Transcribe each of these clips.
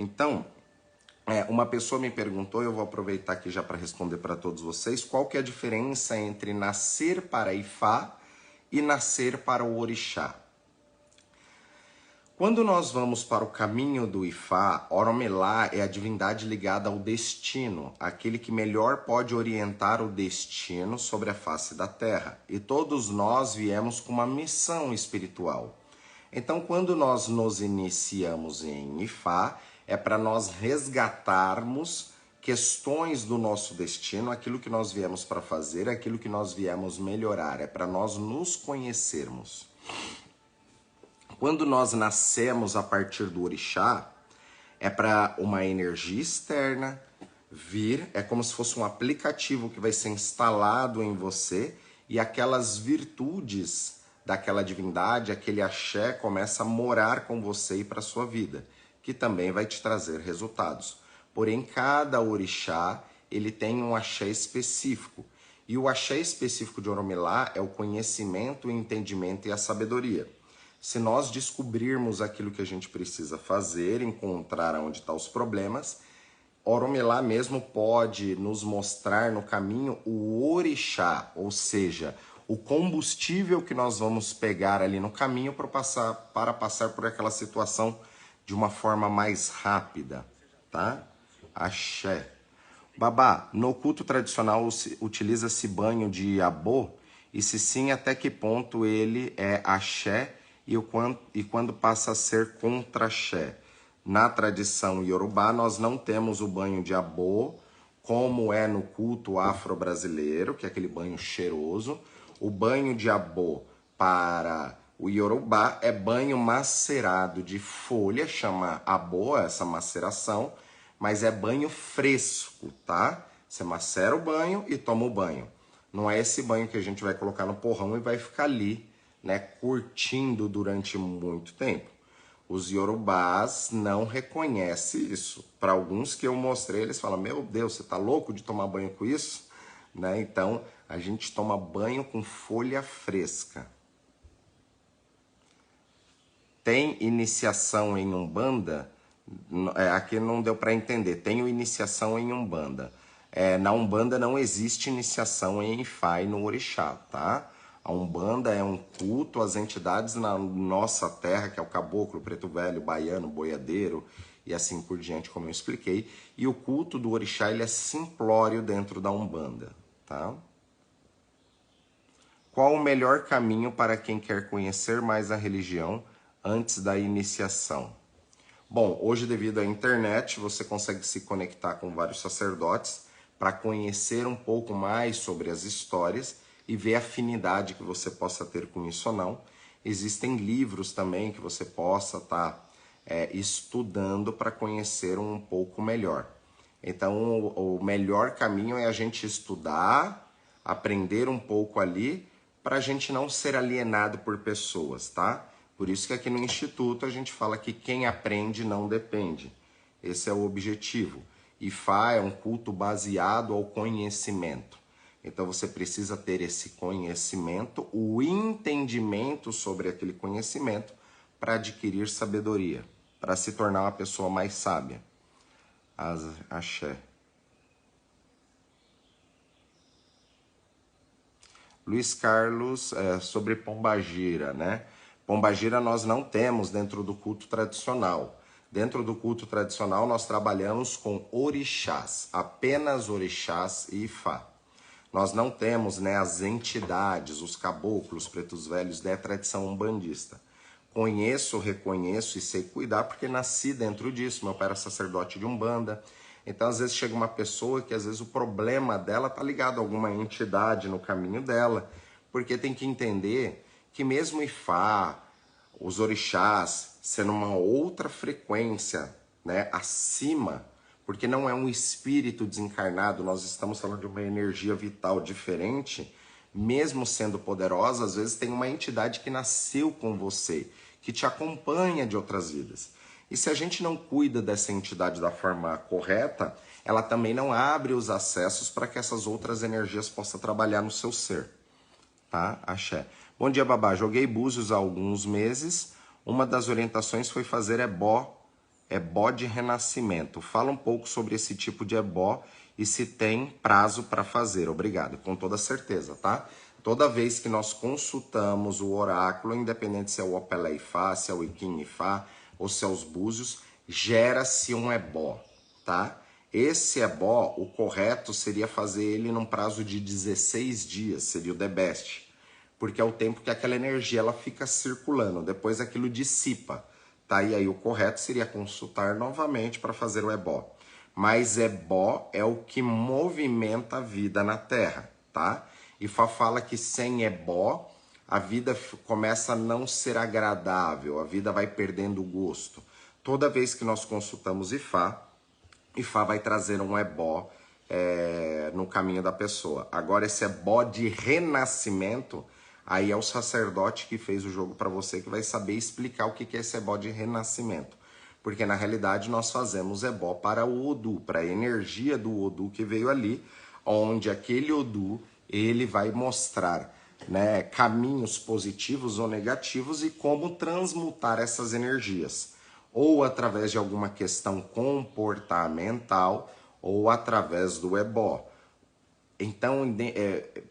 Então, uma pessoa me perguntou, eu vou aproveitar aqui já para responder para todos vocês, qual que é a diferença entre nascer para Ifá e nascer para o Orixá? Quando nós vamos para o caminho do Ifá, Oromilá é a divindade ligada ao destino, aquele que melhor pode orientar o destino sobre a face da Terra. E todos nós viemos com uma missão espiritual. Então, quando nós nos iniciamos em Ifá, é para nós resgatarmos questões do nosso destino, aquilo que nós viemos para fazer, aquilo que nós viemos melhorar, é para nós nos conhecermos. Quando nós nascemos a partir do Orixá, é para uma energia externa vir, é como se fosse um aplicativo que vai ser instalado em você e aquelas virtudes daquela divindade, aquele axé começa a morar com você e para a sua vida, que também vai te trazer resultados. Porém, cada orixá, ele tem um axé específico. E o axé específico de Oromilá é o conhecimento, o entendimento e a sabedoria. Se nós descobrirmos aquilo que a gente precisa fazer, encontrar onde estão os problemas, Oromilá mesmo pode nos mostrar no caminho o orixá, ou seja, o combustível que nós vamos pegar ali no caminho para passar por aquela situação de uma forma mais rápida, tá? Axé. Babá, no culto tradicional utiliza-se banho de abô? E se sim, até que ponto ele é axé e quando passa a ser contra-axé? Na tradição iorubá, nós não temos o banho de abô, como é no culto afro-brasileiro, que é aquele banho cheiroso. O banho de abô para o iorubá é banho macerado de folha, chama abô essa maceração, mas é banho fresco, tá? Você macera o banho e toma o banho. Não é esse banho que a gente vai colocar no porrão e vai ficar ali, né, curtindo durante muito tempo. Os iorubás não reconhecem isso. Para alguns que eu mostrei, eles falam, meu Deus, você tá louco de tomar banho com isso? Né? Então, a gente toma banho com folha fresca. Tem iniciação em Umbanda? Aqui não deu para entender. Tenho iniciação em Umbanda. Na Umbanda não existe iniciação em Ifá e no Orixá, tá? A Umbanda é um culto às entidades na nossa terra, que é o caboclo, preto velho, baiano, boiadeiro e assim por diante, como eu expliquei. E o culto do Orixá, ele é simplório dentro da Umbanda, tá? Qual o melhor caminho para quem quer conhecer mais a religião antes da iniciação? Bom, hoje devido à internet, você consegue se conectar com vários sacerdotes para conhecer um pouco mais sobre as histórias e ver a afinidade que você possa ter com isso ou não. Existem livros também que você possa estar estudando para conhecer um pouco melhor. Então, o melhor caminho é a gente estudar, aprender um pouco ali, para a gente não ser alienado por pessoas, tá? Por isso que aqui no Instituto a gente fala que quem aprende não depende. Esse é o objetivo. Ifá é um culto baseado ao conhecimento. Então você precisa ter esse conhecimento, o entendimento sobre aquele conhecimento para adquirir sabedoria, para se tornar uma pessoa mais sábia. Axé. Luiz Carlos, sobre Pombagira, né? Pombagira nós não temos dentro do culto tradicional. Dentro do culto tradicional nós trabalhamos com orixás, apenas orixás e Ifá. Nós não temos, né, as entidades, os caboclos, pretos velhos da tradição umbandista. Conheço, reconheço e sei cuidar porque nasci dentro disso. Meu pai era sacerdote de Umbanda. Então, às vezes, chega uma pessoa que, às vezes, o problema dela está ligado a alguma entidade no caminho dela. Porque tem que entender que mesmo Ifá, os orixás, sendo uma outra frequência, né, acima, porque não é um espírito desencarnado, nós estamos falando de uma energia vital diferente, mesmo sendo poderosa, às vezes tem uma entidade que nasceu com você, que te acompanha de outras vidas. E se a gente não cuida dessa entidade da forma correta, ela também não abre os acessos para que essas outras energias possam trabalhar no seu ser. Tá? Axé. Bom dia, babá. Joguei búzios há alguns meses. Uma das orientações foi fazer ebó ebó de renascimento. Fala um pouco sobre esse tipo de ebó e se tem prazo para fazer. Obrigado, com toda certeza, tá? Toda vez que nós consultamos o oráculo, independente se é o Opelé Ifá, se é o Iquim Ifá ou se é os búzios, gera-se um ebó, tá? Esse ebó, o correto seria fazer ele num prazo de 16 dias, seria o the best, porque é o tempo que aquela energia ela fica circulando, depois aquilo dissipa, tá? E aí o correto seria consultar novamente para fazer o ebó. Mas ebó é o que movimenta a vida na Terra, tá? Ifá fala que sem ebó a vida começa a não ser agradável, a vida vai perdendo o gosto. Toda vez que nós consultamos Ifá, Ifá vai trazer um ebó no caminho da pessoa. Agora esse ebó de renascimento, aí é o sacerdote que fez o jogo para você que vai saber explicar o que é esse ebó de renascimento. Porque na realidade nós fazemos ebó para o Odu, para a energia do Odu que veio ali, onde aquele Odu ele vai mostrar, né, caminhos positivos ou negativos e como transmutar essas energias, ou através de alguma questão comportamental ou através do ebó. Então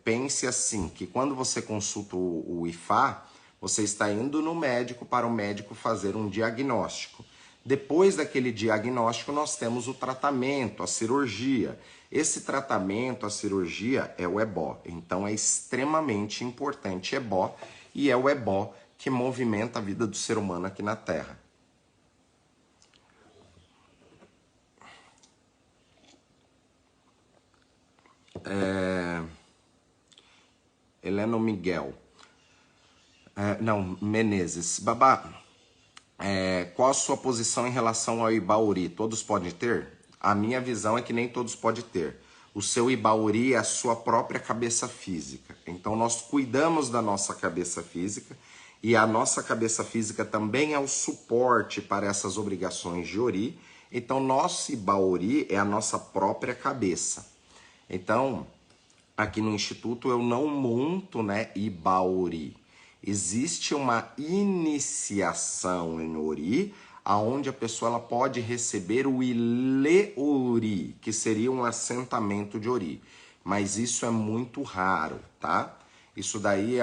pense assim, que quando você consulta o Ifá, você está indo no médico para o médico fazer um diagnóstico. Depois daquele diagnóstico, nós temos o tratamento, a cirurgia. Esse tratamento, a cirurgia, é o ebó. Então, é extremamente importante ebó, e é o ebó que movimenta a vida do ser humano aqui na Terra. Heleno Miguel. Menezes. Babá, qual a sua posição em relação ao Ibauri? Todos podem ter? A minha visão é que nem todos podem ter. O seu Ibauri é a sua própria cabeça física. Então nós cuidamos da nossa cabeça física e a nossa cabeça física também é o suporte para essas obrigações de Ori. Então nosso Ibauri é a nossa própria cabeça. Então, aqui no Instituto eu não monto, né, Ibauri. Existe uma iniciação em Ori, aonde a pessoa ela pode receber o Ile-Ori, que seria um assentamento de Ori. Mas isso é muito raro, tá? Isso daí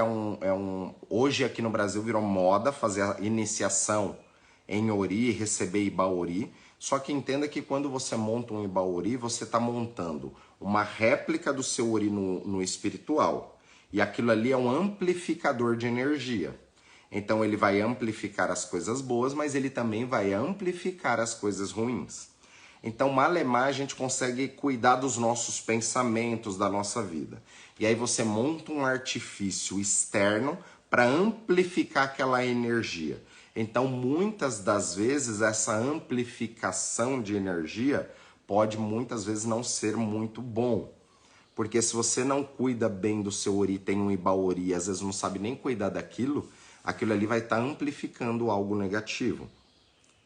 hoje aqui no Brasil virou moda fazer a iniciação em Ori, receber Ibaori. Só que entenda que quando você monta um Ibaori, você está montando uma réplica do seu Ori no espiritual. E aquilo ali é um amplificador de energia. Então ele vai amplificar as coisas boas, mas ele também vai amplificar as coisas ruins. Então, malemar, a gente consegue cuidar dos nossos pensamentos, da nossa vida. E aí você monta um artifício externo para amplificar aquela energia. Então, muitas das vezes, essa amplificação de energia pode muitas vezes não ser muito bom. Porque se você não cuida bem do seu Ori, tem um Ibaori e às vezes não sabe nem cuidar daquilo, aquilo ali vai estar amplificando algo negativo.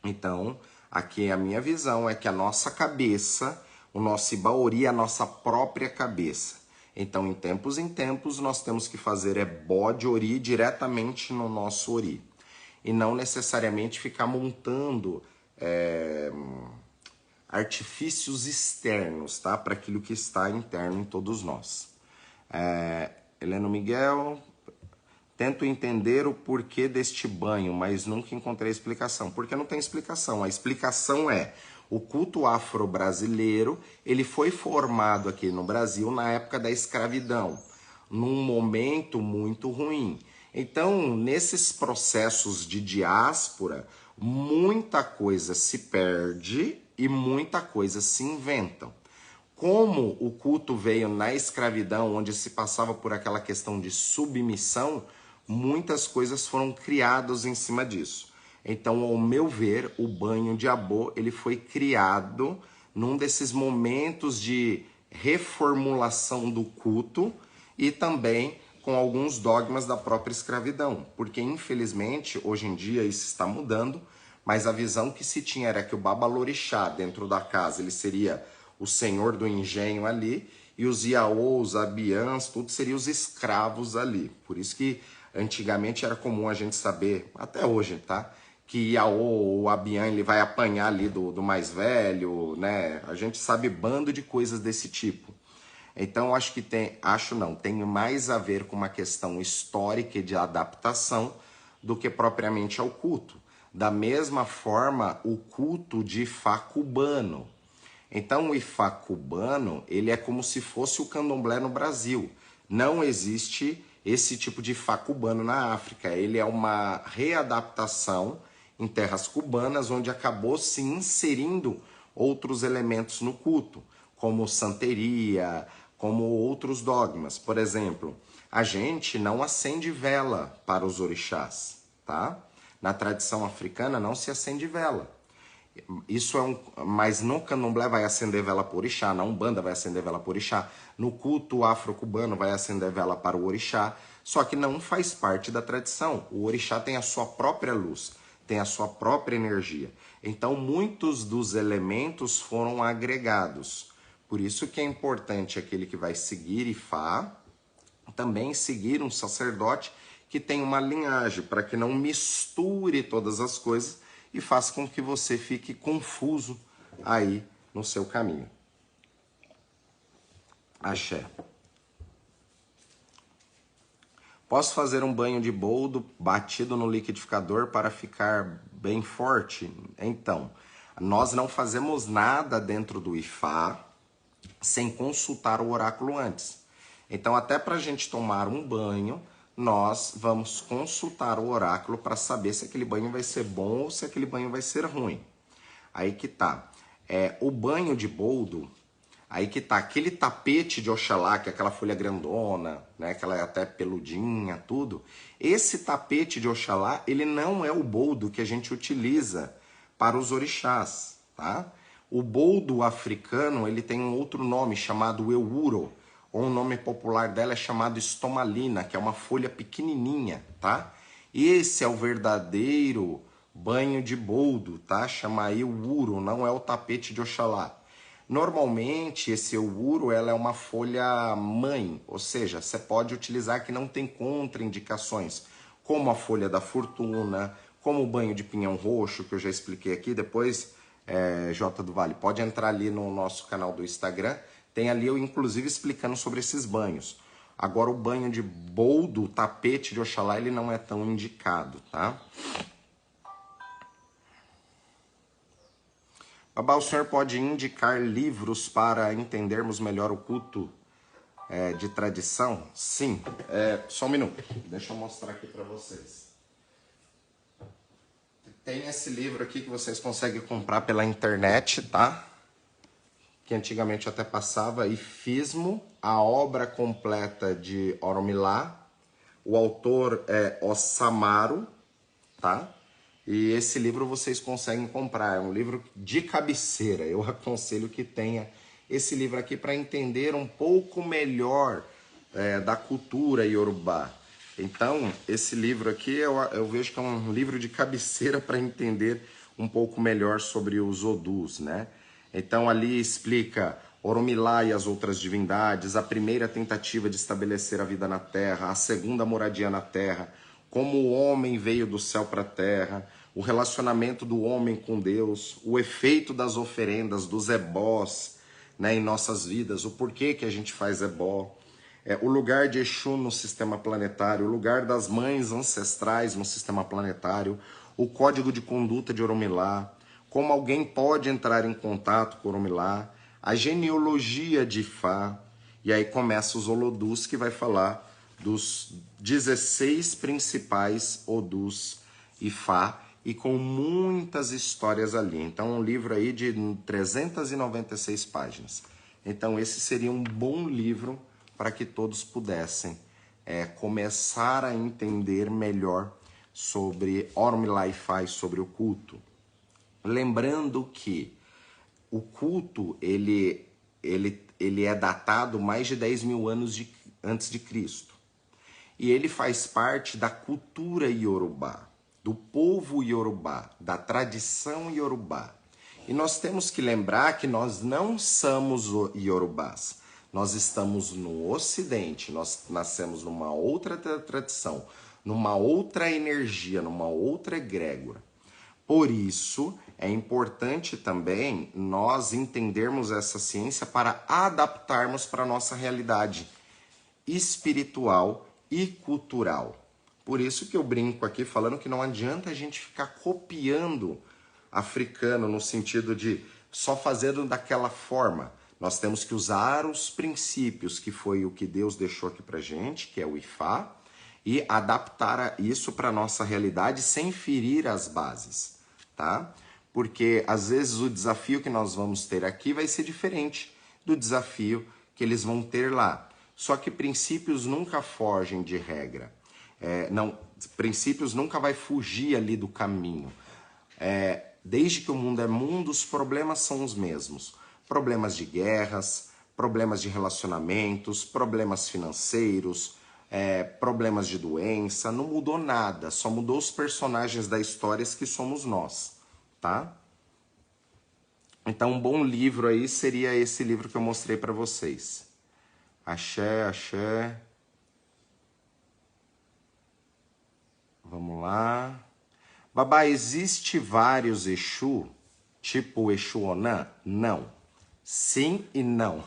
Então, aqui a minha visão é que a nossa cabeça, o nosso Ibaori é a nossa própria cabeça. Então, em tempos, nós temos que fazer ebó de Ori diretamente no nosso Ori. E não necessariamente ficar montando artifícios externos, tá? Para aquilo que está interno em todos nós. Heleno Miguel, tento entender o porquê deste banho, mas nunca encontrei explicação. Porque não tem explicação. A explicação é o culto afro-brasileiro, ele foi formado aqui no Brasil na época da escravidão, num momento muito ruim. Então, nesses processos de diáspora, muita coisa se perde e muita coisa se inventam. Como o culto veio na escravidão, onde se passava por aquela questão de submissão, muitas coisas foram criadas em cima disso. Então, ao meu ver, o banho de Abô, ele foi criado num desses momentos de reformulação do culto e também com alguns dogmas da própria escravidão. Porque, infelizmente, hoje em dia isso está mudando, mas a visão que se tinha era que o Babalorixá, dentro da casa, ele seria o senhor do engenho ali, e os Iaôs, Abiãs, tudo seriam os escravos ali. Por isso que antigamente era comum a gente saber, até hoje, tá? que Iaô ou Abian ele vai apanhar ali do mais velho, né? A gente sabe bando de coisas desse tipo. Então acho que tem mais a ver com uma questão histórica e de adaptação do que propriamente ao culto. Da mesma forma, o culto de Ifá cubano. Então o Ifá cubano, ele é como se fosse o candomblé no Brasil. Não existe esse tipo de Ifá cubano na África. Ele é uma readaptação em terras cubanas, onde acabou se inserindo outros elementos no culto, como santeria, como outros dogmas. Por exemplo, a gente não acende vela para os orixás, tá? Na tradição africana não se acende vela. Isso mas no candomblé vai acender vela para o orixá, na umbanda vai acender vela para o orixá, no culto afro-cubano vai acender vela para o orixá, só que não faz parte da tradição. O orixá tem a sua própria luz, tem a sua própria energia. Então muitos dos elementos foram agregados. Por isso que é importante aquele que vai seguir Ifá também seguir um sacerdote que tem uma linhagem, para que não misture todas as coisas e faça com que você fique confuso aí no seu caminho. Axé. Posso fazer um banho de boldo batido no liquidificador para ficar bem forte? Então, nós não fazemos nada dentro do Ifá sem consultar o oráculo antes. Então, até para a gente tomar um banho, nós vamos consultar o oráculo para saber se aquele banho vai ser bom ou se aquele banho vai ser ruim. Aí que tá. O banho de boldo, aí que tá. Aquele tapete de Oxalá, que é aquela folha grandona, né, que ela é até peludinha, tudo. Esse tapete de Oxalá, ele não é o boldo que a gente utiliza para os orixás, tá? O boldo africano, ele tem um outro nome chamado euro, ou o nome popular dela é chamado estomalina, que é uma folha pequenininha, tá? Esse é o verdadeiro banho de boldo, tá? Chama euro, não é o tapete de Oxalá. Normalmente, esse euro, ela é uma folha mãe, ou seja, você pode utilizar que não tem contraindicações, como a folha da fortuna, como o banho de pinhão roxo, que eu já expliquei aqui. Depois, J do Vale, pode entrar ali no nosso canal do Instagram, tem ali eu inclusive explicando sobre esses banhos. Agora o banho de boldo, tapete de Oxalá, ele não é tão indicado, tá? Babá, o senhor pode indicar livros para entendermos melhor o culto de tradição? Sim. Só um minuto. Deixa eu mostrar aqui para vocês. Tem esse livro aqui que vocês conseguem comprar pela internet, tá? Que antigamente até passava, Ifismo, a obra completa de Oromilá. O autor é Ossamaru, tá? E esse livro vocês conseguem comprar, é um livro de cabeceira. Eu aconselho que tenha esse livro aqui para entender um pouco melhor da cultura iorubá. Então, esse livro aqui eu vejo que é um livro de cabeceira para entender um pouco melhor sobre os Odus, né? Então, ali explica Oromilá e as outras divindades, a primeira tentativa de estabelecer a vida na Terra, a segunda moradia na Terra, como o homem veio do céu para a Terra, o relacionamento do homem com Deus, o efeito das oferendas, dos ebós, né, em nossas vidas, o porquê que a gente faz ebó, o lugar de Exu no sistema planetário, o lugar das mães ancestrais no sistema planetário, o código de conduta de Oromilá, como alguém pode entrar em contato com Oromilá, a genealogia de Ifá, e aí começa os Olodus, que vai falar dos 16 principais Odus Ifá, e com muitas histórias ali. Então, um livro aí de 396 páginas. Então, esse seria um bom livro para que todos pudessem começar a entender melhor sobre Oromilá Ifá e sobre o culto. Lembrando que o culto, ele é datado mais de 10 mil anos antes de Cristo. E ele faz parte da cultura iorubá, do povo iorubá, da tradição iorubá. E nós temos que lembrar que nós não somos iorubás. Nós estamos no Ocidente, nós nascemos numa outra tradição, numa outra energia, numa outra egrégora. Por isso, é importante também nós entendermos essa ciência para adaptarmos para a nossa realidade espiritual e cultural. Por isso que eu brinco aqui falando que não adianta a gente ficar copiando africano no sentido de só fazendo daquela forma. Nós temos que usar os princípios, que foi o que Deus deixou aqui pra gente, que é o Ifá, e adaptar isso para nossa realidade sem ferir as bases, tá? Porque às vezes o desafio que nós vamos ter aqui vai ser diferente do desafio que eles vão ter lá. Só que princípios nunca fogem de regra. Princípios nunca vai fugir ali do caminho. Desde que o mundo é mundo, os problemas são os mesmos. Problemas de guerras, problemas de relacionamentos, problemas financeiros, problemas de doença. Não mudou nada, só mudou os personagens da história que somos nós, tá? Então, um bom livro aí seria esse livro que eu mostrei para vocês. Axé, axé. Vamos lá. Babá, existe vários Exu, tipo o Exu Onã? Não. Sim e não.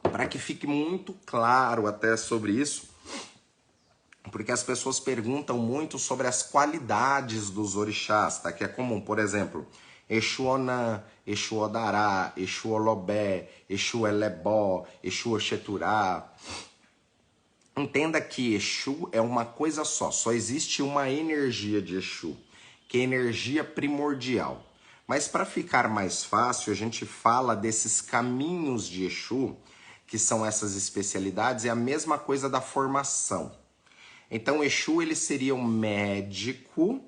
Para que fique muito claro até sobre isso, porque as pessoas perguntam muito sobre as qualidades dos orixás, tá? Que é comum, por exemplo, Exu Onã, Exu Odará, Exu Olobé, Exu Elebó, Exu Oxeturá. Entenda que Exu é uma coisa só existe uma energia de Exu, que é energia primordial. Mas para ficar mais fácil, a gente fala desses caminhos de Exu, que são essas especialidades, é a mesma coisa da formação. Então, Exu, ele seria um médico,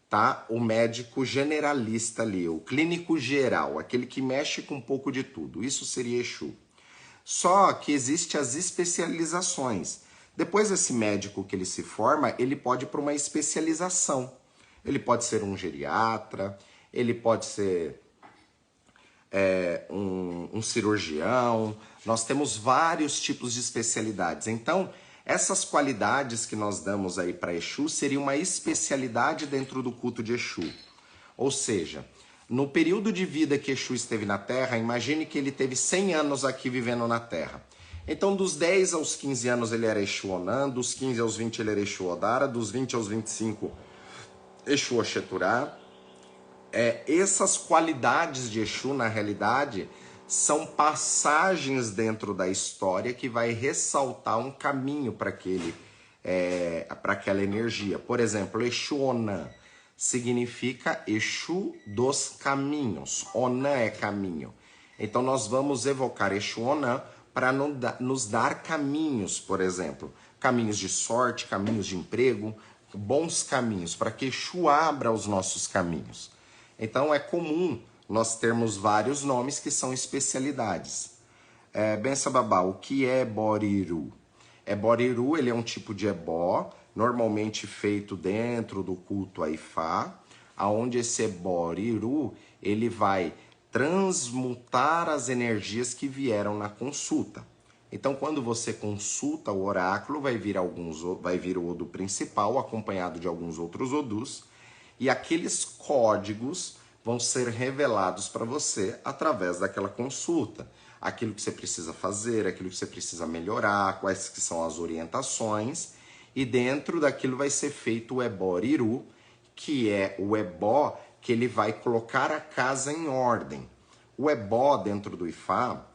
tá? O médico generalista ali, o clínico geral, aquele que mexe com um pouco de tudo. Isso seria Exu. Só que existem as especializações. Depois desse médico que ele se forma, ele pode ir para uma especialização. Ele pode ser um geriatra, ele pode ser um cirurgião. Nós temos vários tipos de especialidades. Então, essas qualidades que nós damos aí para Exu seria uma especialidade dentro do culto de Exu. Ou seja, no período de vida que Exu esteve na Terra, imagine que ele teve 100 anos aqui vivendo na Terra. Então, dos 10 aos 15 anos ele era Exu Onã, dos 15 aos 20 ele era Exu Odara, dos 20 aos 25 Exu Oxeturá. Essas qualidades de Exu, na realidade, são passagens dentro da história que vai ressaltar um caminho para aquela energia. Por exemplo, Exu Onã significa Exu dos caminhos. Onã é caminho. Então nós vamos evocar Exu Onã para nos dar caminhos, por exemplo. Caminhos de sorte, caminhos de emprego, bons caminhos, para que Exu abra os nossos caminhos. Então é comum nós termos vários nomes que são especialidades. Benção Babá, o que é Boriru? Boriru, ele é um tipo de ebó, normalmente feito dentro do culto a Ifá, aonde esse Boriru, ele vai transmutar as energias que vieram na consulta. Então, quando você consulta o oráculo, vai vir o Odu principal, acompanhado de alguns outros Odus, e aqueles códigos vão ser revelados para você através daquela consulta. Aquilo que você precisa fazer, aquilo que você precisa melhorar, quais que são as orientações, e dentro daquilo vai ser feito o Ebó-Iru, que é o ebó que ele vai colocar a casa em ordem. O ebó dentro do Ifá,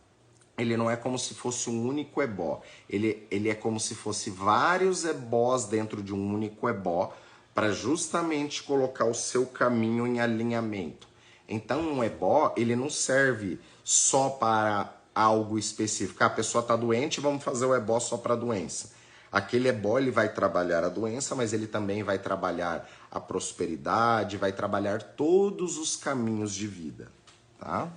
ele não é como se fosse um único ebó. Ele é como se fosse vários ebós dentro de um único ebó, para justamente colocar o seu caminho em alinhamento. Então, um ebó, ele não serve só para algo específico. A pessoa está doente, vamos fazer o ebó só para a doença. Aquele ebó, ele vai trabalhar a doença, mas ele também vai trabalhar a prosperidade, vai trabalhar todos os caminhos de vida, tá?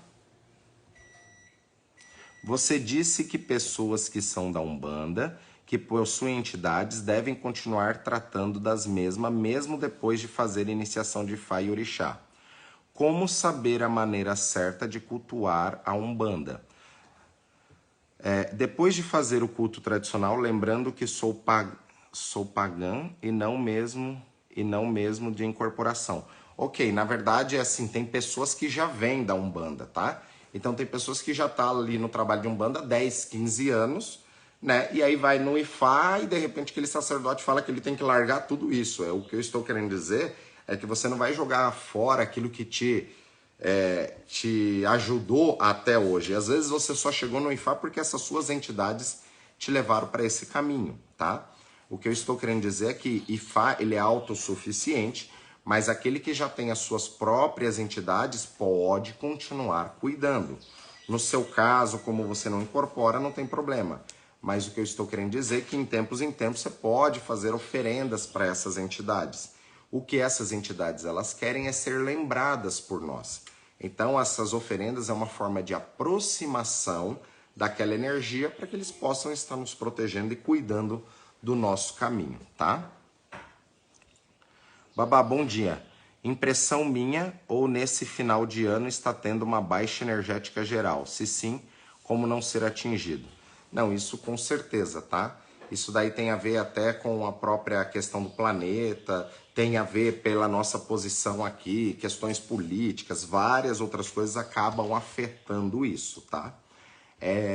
Você disse que pessoas que são da Umbanda, que possuem entidades, devem continuar tratando das mesmas, mesmo depois de fazer a iniciação de Ifá e Orixá. Como saber a maneira certa de cultuar a Umbanda? Depois de fazer o culto tradicional, lembrando que sou pagã e e não mesmo de incorporação. Ok, na verdade é assim, tem pessoas que já vêm da Umbanda, tá? Então tem pessoas que já tá ali no trabalho de Umbanda há 10, 15 anos, né? E aí vai no Ifá e de repente aquele sacerdote fala que ele tem que largar tudo isso. O que eu estou querendo dizer é que você não vai jogar fora aquilo que te ajudou até hoje. Às vezes você só chegou no Ifá porque essas suas entidades te levaram para esse caminho, tá? O que eu estou querendo dizer é que Ifá ele é autossuficiente, mas aquele que já tem as suas próprias entidades pode continuar cuidando. No seu caso, como você não incorpora, não tem problema. Mas o que eu estou querendo dizer é que em tempos você pode fazer oferendas para essas entidades. O que essas entidades elas querem é ser lembradas por nós. Então essas oferendas é uma forma de aproximação daquela energia para que eles possam estar nos protegendo e cuidando do nosso caminho, tá? Babá, bom dia. Impressão minha ou nesse final de ano está tendo uma baixa energética geral? Se sim, como não ser atingido? Não, isso com certeza, tá? Isso daí tem a ver até com a própria questão do planeta, tem a ver pela nossa posição aqui, questões políticas, várias outras coisas acabam afetando isso, tá?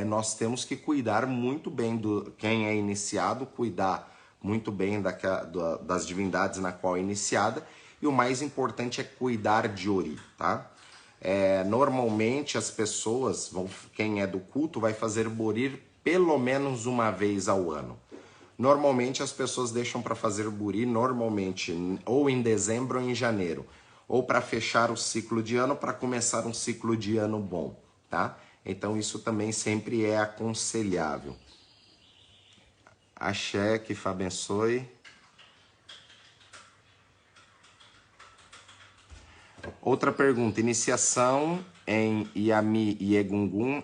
Nós temos que cuidar muito bem do quem é iniciado, cuidar muito bem das divindades na qual é iniciada, e o mais importante é cuidar de Ori, tá? Normalmente as pessoas, quem é do culto, vai fazer Bori pelo menos uma vez ao ano. Normalmente as pessoas deixam para fazer Bori normalmente ou em dezembro ou em janeiro, ou para fechar o ciclo de ano, para começar um ciclo de ano bom, tá? Então isso também sempre é aconselhável. Axé, que Fá abençoe. Outra pergunta, iniciação em Yami e Egungun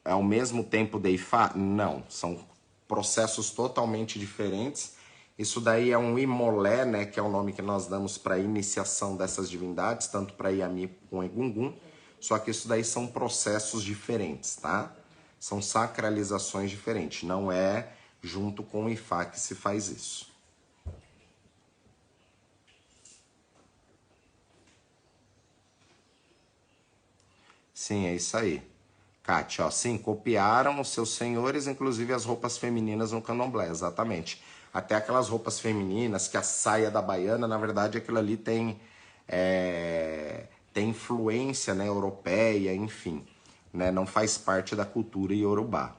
é ao mesmo tempo de Ifá? Não, são processos totalmente diferentes. Isso daí é um Imolé, né, que é o nome que nós damos para a iniciação dessas divindades, tanto para Yami como Egungun. Só que isso daí são processos diferentes, tá? São sacralizações diferentes, não é junto com o Ifá que se faz isso. Sim, é isso aí. Kátia, ó, sim, copiaram os seus senhores, inclusive as roupas femininas no candomblé, exatamente. Até aquelas roupas femininas, que a saia da baiana, na verdade, aquilo ali tem influência, né, europeia, enfim, né, não faz parte da cultura iorubá.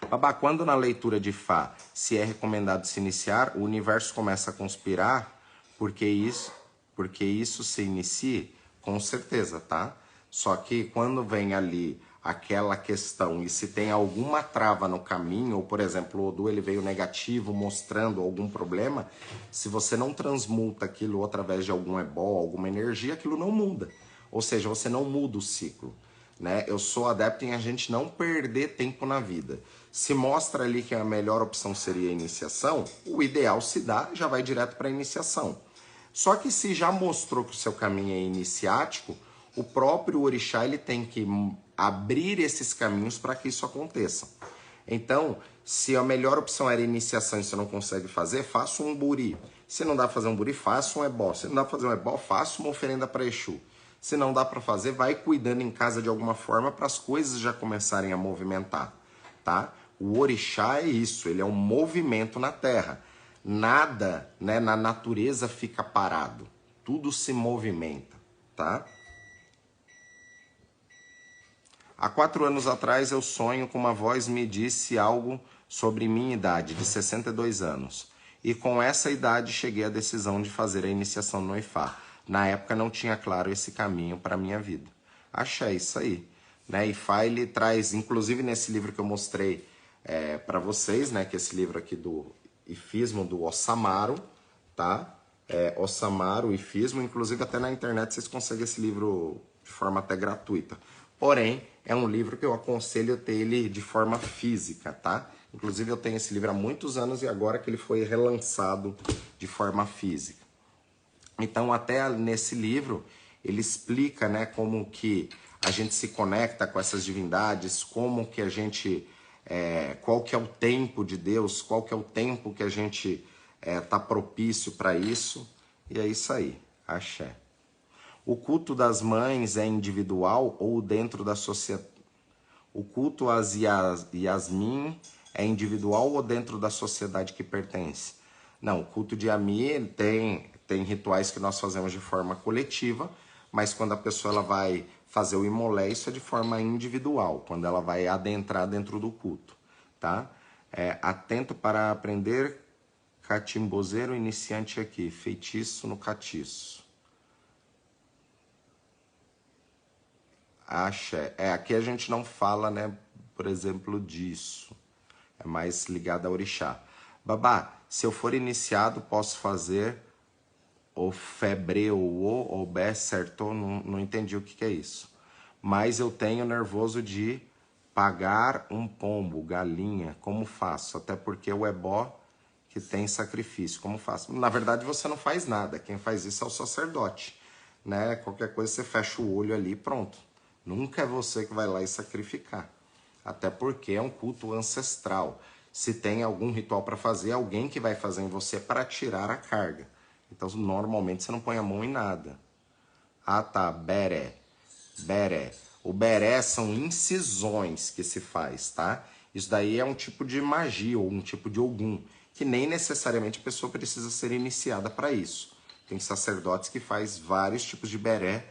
Babá, quando na leitura de Fá se é recomendado se iniciar, o universo começa a conspirar porque isso se inicie, com certeza, tá? Só que quando vem ali aquela questão e se tem alguma trava no caminho, ou por exemplo, o Odu ele veio negativo mostrando algum problema, se você não transmuta aquilo através de algum ebó, alguma energia, aquilo não muda. Ou seja, você não muda o ciclo. Né? Eu sou adepto em a gente não perder tempo na vida. Se mostra ali que a melhor opção seria a iniciação, o ideal se dá, já vai direto para a iniciação. Só que se já mostrou que o seu caminho é iniciático, o próprio orixá ele tem que abrir esses caminhos para que isso aconteça. Então, se a melhor opção era iniciação e você não consegue fazer, faça um buri. Se não dá para fazer um buri, faça um ebó. Se não dá para fazer um ebó, faça uma oferenda para Exu. Se não dá para fazer, vai cuidando em casa de alguma forma para as coisas já começarem a movimentar, tá? O orixá é isso, ele é um movimento na terra. Nada, né, na natureza fica parado. Tudo se movimenta, tá? Há 4 anos atrás eu sonho com uma voz me disse algo sobre minha idade, de 62 anos. E com essa idade cheguei à decisão de fazer a iniciação no Ifá. Na época não tinha claro esse caminho para a minha vida. Achei isso aí. Né? Ifá ele traz, inclusive nesse livro que eu mostrei para vocês, né? Que é esse livro aqui do Ifismo, do Ossamaru, tá? Ossamaru, Ifismo, inclusive até na internet vocês conseguem esse livro de forma até gratuita. Porém, é um livro que eu aconselho ter ele de forma física, tá? Inclusive eu tenho esse livro há muitos anos e agora que ele foi relançado de forma física. Então, até nesse livro, ele explica, né, como que a gente se conecta com essas divindades, como que a gente, qual que é o tempo de Deus, qual que é o tempo que a gente tá propício para isso. E é isso aí. Axé. O culto das mães é individual ou dentro da sociedade? O culto às Yasmin é individual ou dentro da sociedade que pertence? Não, o culto de Yami tem rituais que nós fazemos de forma coletiva, mas quando a pessoa ela vai fazer o imolé, isso é de forma individual, quando ela vai adentrar dentro do culto, tá? Atento para aprender catimbozeiro iniciante aqui, feitiço no catiço. Axé. Aqui a gente não fala, né, por exemplo, disso. É mais ligado a orixá. Babá, se eu for iniciado, posso fazer o febreu ou bé certo? Não entendi o que é isso. Mas eu tenho nervoso de pagar um pombo, galinha. Como faço? Até porque o ebó que tem sacrifício. Como faço? Na verdade, você não faz nada. Quem faz isso é o sacerdote, né? Qualquer coisa você fecha o olho ali e pronto. Nunca é você que vai lá e sacrificar. Até porque é um culto ancestral. Se tem algum ritual para fazer, alguém que vai fazer em você para tirar a carga. Então, normalmente você não põe a mão em nada. Ah, tá. Beré. Beré. O beré são incisões que se faz, tá? Isso daí é um tipo de magia ou um tipo de ogum, que nem necessariamente a pessoa precisa ser iniciada para isso. Tem sacerdotes que faz vários tipos de beré,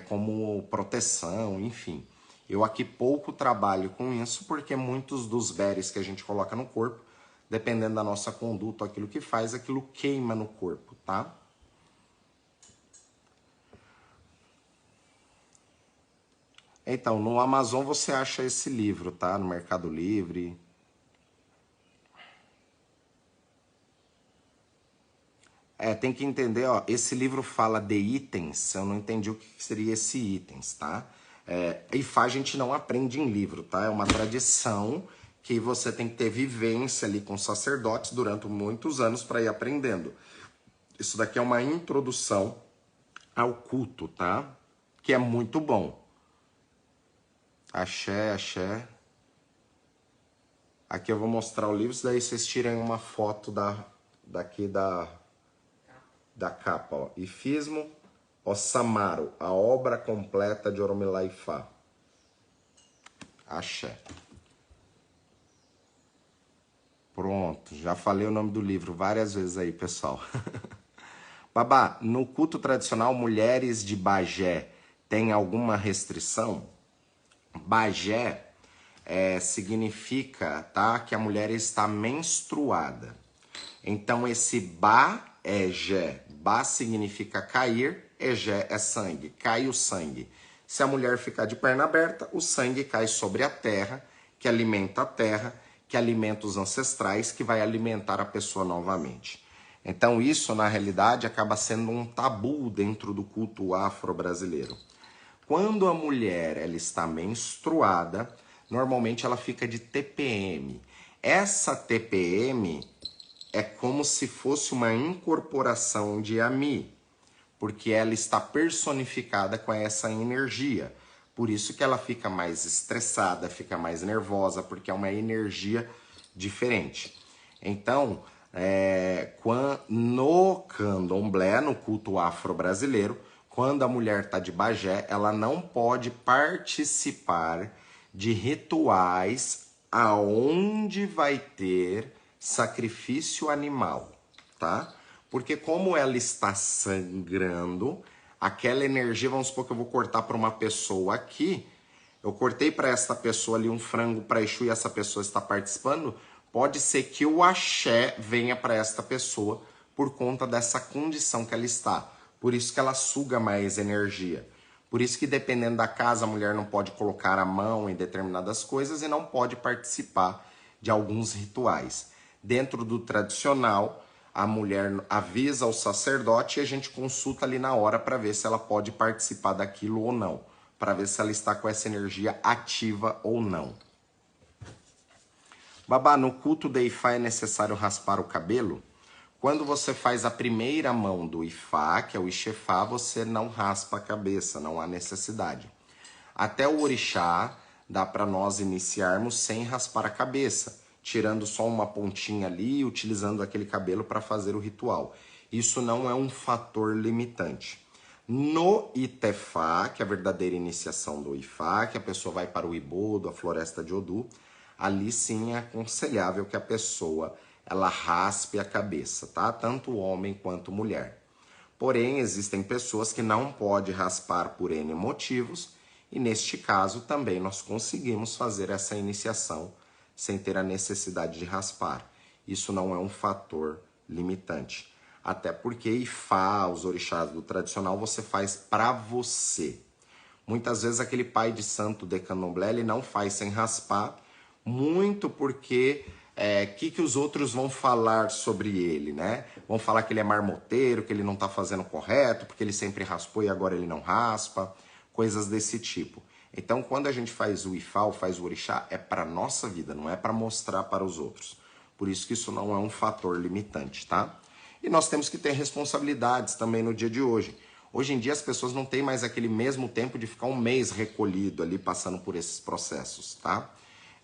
como proteção, enfim. Eu aqui pouco trabalho com isso, porque muitos dos beres que a gente coloca no corpo, dependendo da nossa conduta, aquilo que faz, aquilo queima no corpo, tá? Então, no Amazon você acha esse livro, tá? No Mercado Livre. Tem que entender, ó, esse livro fala de itens, eu não entendi o que seria esse itens, tá? Ifá a gente não aprende em livro, tá? É uma tradição que você tem que ter vivência ali com sacerdotes durante muitos anos para ir aprendendo. Isso daqui é uma introdução ao culto, tá? Que é muito bom. Axé, axé. Aqui eu vou mostrar o livro, daí vocês tirem uma foto daqui da capa, ó. Ifismo Ossamaro, a obra completa de Oromilá Ifá. Axé. Pronto, já falei o nome do livro várias vezes aí, pessoal. Babá, no culto tradicional, mulheres de Bagé têm alguma restrição? Bagé significa, tá, que a mulher está menstruada. Então esse Ba é Gé. Ba significa cair, Egé é sangue, cai o sangue. Se a mulher ficar de perna aberta, o sangue cai sobre a terra, que alimenta a terra, que alimenta os ancestrais, que vai alimentar a pessoa novamente. Então isso, na realidade, acaba sendo um tabu dentro do culto afro-brasileiro. Quando a mulher ela está menstruada, normalmente ela fica de TPM. Essa TPM é como se fosse uma incorporação de Ami, porque ela está personificada com essa energia. Por isso que ela fica mais estressada, fica mais nervosa, porque é uma energia diferente. Então, no candomblé, no culto afro-brasileiro, quando a mulher está de Bagé, ela não pode participar de rituais aonde vai ter sacrifício animal, tá? Porque como ela está sangrando, aquela energia, vamos supor que eu vou cortar para uma pessoa aqui, eu cortei para essa pessoa ali um frango para Exu e essa pessoa está participando, pode ser que o axé venha para esta pessoa por conta dessa condição que ela está. Por isso que ela suga mais energia. Por isso que dependendo da casa, a mulher não pode colocar a mão em determinadas coisas e não pode participar de alguns rituais. Dentro do tradicional, a mulher avisa o sacerdote e a gente consulta ali na hora para ver se ela pode participar daquilo ou não. Para ver se ela está com essa energia ativa ou não. Babá, no culto de Ifá é necessário raspar o cabelo? Quando você faz a primeira mão do Ifá, que é o Ixefá, você não raspa a cabeça, não há necessidade. Até o orixá dá para nós iniciarmos sem raspar a cabeça. tirando só uma pontinha ali, utilizando aquele cabelo para fazer o ritual. Isso não é um fator limitante. No Itefá, que é a verdadeira iniciação do Ifá, que a pessoa vai para o Ibodo, a floresta de Odu, ali sim é aconselhável que a pessoa ela raspe a cabeça, tá? Tanto homem quanto mulher. Porém, existem pessoas que não podem raspar por N motivos, e neste caso também nós conseguimos fazer essa iniciação sem ter a necessidade de raspar. Isso não é um fator limitante. Até porque Ifá, os orixás do tradicional, você faz para você. Muitas vezes aquele pai de santo de candomblé, ele não faz sem raspar, muito porque que os outros vão falar sobre ele, né? Vão falar que ele é marmoteiro, que ele não está fazendo correto, porque ele sempre raspou e agora ele não raspa, coisas desse tipo. Então, quando a gente faz o Ifá ou faz o orixá, é para nossa vida, não é para mostrar para os outros. Por isso que isso não é um fator limitante, tá? E nós temos que ter responsabilidades também no dia de hoje. Hoje em dia as pessoas não têm mais aquele mesmo tempo de ficar um mês recolhido ali passando por esses processos, tá?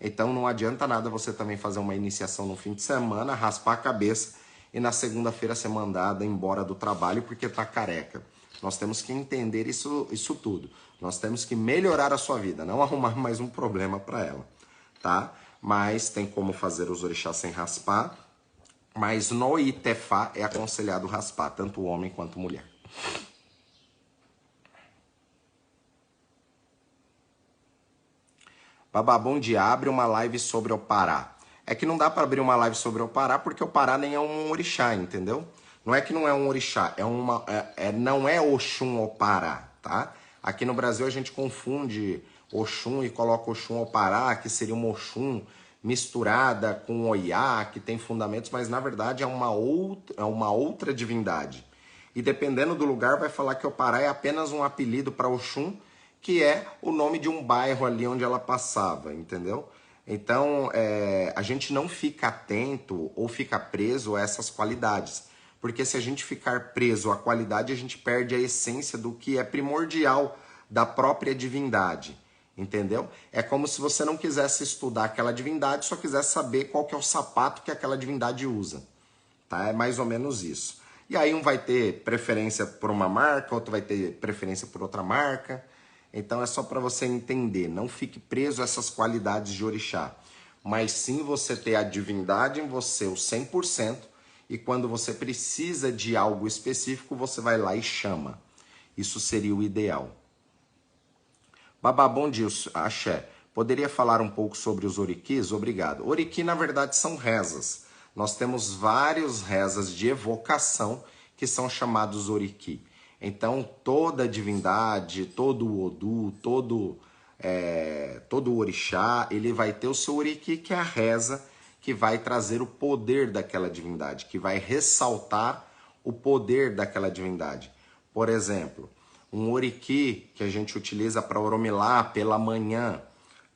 Então não adianta nada você também fazer uma iniciação no fim de semana, raspar a cabeça e na segunda-feira ser mandada embora do trabalho porque tá careca. Nós temos que entender isso tudo. Nós temos que melhorar a sua vida, não arrumar mais um problema para ela, tá? Mas tem como fazer os orixás sem raspar. Mas no Itefá é aconselhado raspar, tanto homem quanto mulher. Babá, bom dia. Abre uma live sobre o Pará. É que não dá para abrir uma live sobre o Pará porque o Pará nem é um orixá, entendeu? Não é que não é um orixá, não é Oxum ou Pará, tá? Aqui no Brasil a gente confunde Oxum e coloca Oxum ou Pará, que seria um Oxum misturada com Oiá, que tem fundamentos, mas na verdade é uma outra divindade. E dependendo do lugar, vai falar que o Pará é apenas um apelido para Oxum, que é o nome de um bairro ali onde ela passava, entendeu? Então, a gente não fica atento ou fica preso a essas qualidades. Porque se a gente ficar preso à qualidade, a gente perde a essência do que é primordial da própria divindade. Entendeu? É como se você não quisesse estudar aquela divindade, só quisesse saber qual que é o sapato que aquela divindade usa. Tá? É mais ou menos isso. E aí um vai ter preferência por uma marca, outro vai ter preferência por outra marca. Então é só para você entender, não fique preso a essas qualidades de orixá. Mas sim você ter a divindade em você, o 100%, e quando você precisa de algo específico, você vai lá e chama. Isso seria o ideal. Babá, bom dia, axé. Poderia falar um pouco sobre os oriquis? Obrigado. Oriqui, na verdade, são rezas. Nós temos vários rezas de evocação que são chamados oriqui. Então, toda divindade, todo o Odu, todo o orixá, ele vai ter o seu oriqui, que é a reza que vai trazer o poder daquela divindade, que vai ressaltar o poder daquela divindade. Por exemplo, um oriqui que a gente utiliza para oromilá pela manhã,